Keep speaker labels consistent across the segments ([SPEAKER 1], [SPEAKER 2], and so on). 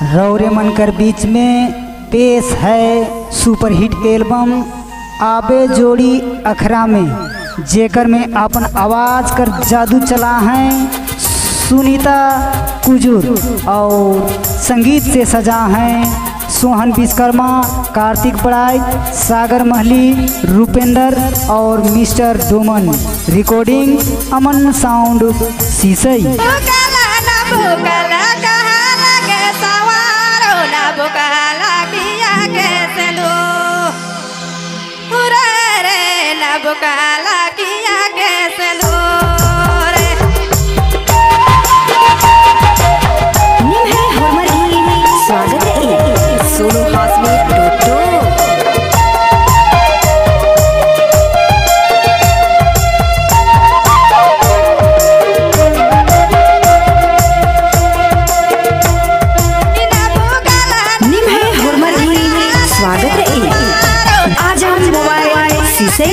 [SPEAKER 1] रौरे मनकर बीच में पेश है सुपरहिट एल्बम आबे जोड़ी अखरा में, जेकर में अपन आवाज़ कर जादू चला है सुनीता कुजूर और संगीत से सजा है सोहन विश्वकर्मा, कार्तिक बड़ाई, सागर महली, रूपेंद्र और मिस्टर डोमन। रिकॉर्डिंग अमन साउंड सीसई।
[SPEAKER 2] स्वागत है आज हम मोबाइल शीशे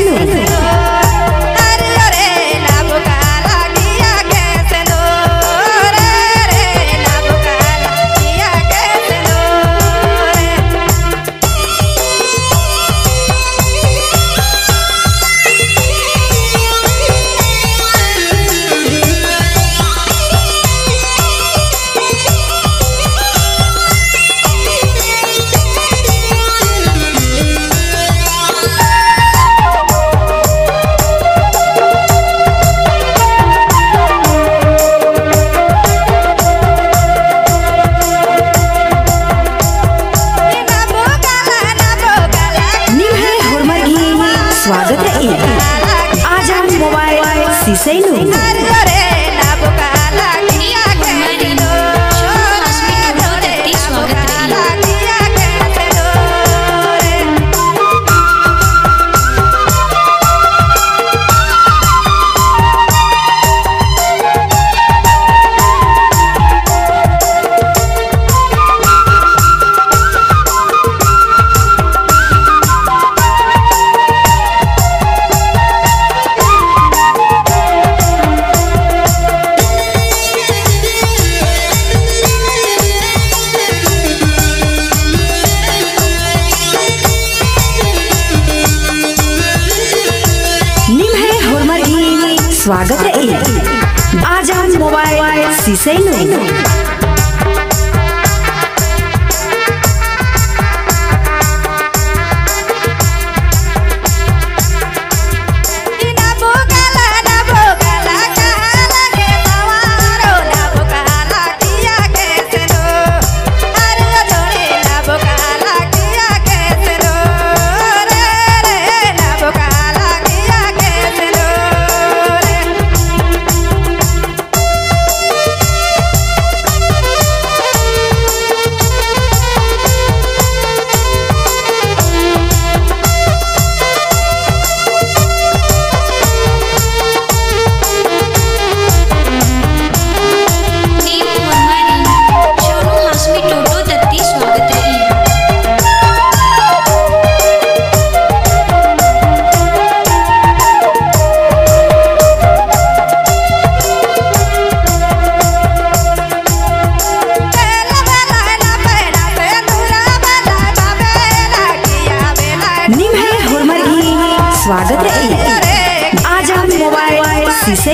[SPEAKER 2] स्वागत है आज हम मोबाइल शीशे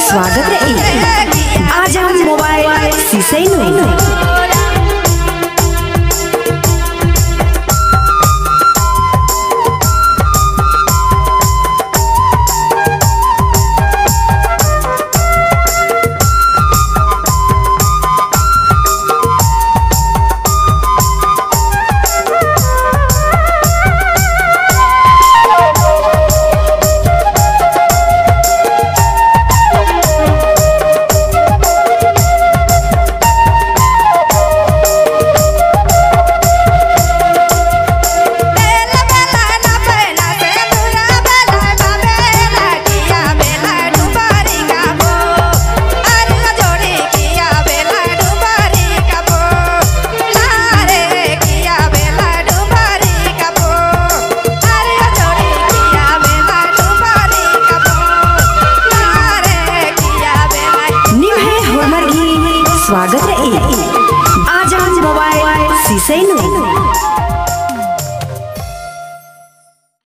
[SPEAKER 2] स्वागत है आज हम मोबाइल Siseno. स्वागत है आज मोबाइल Siseno।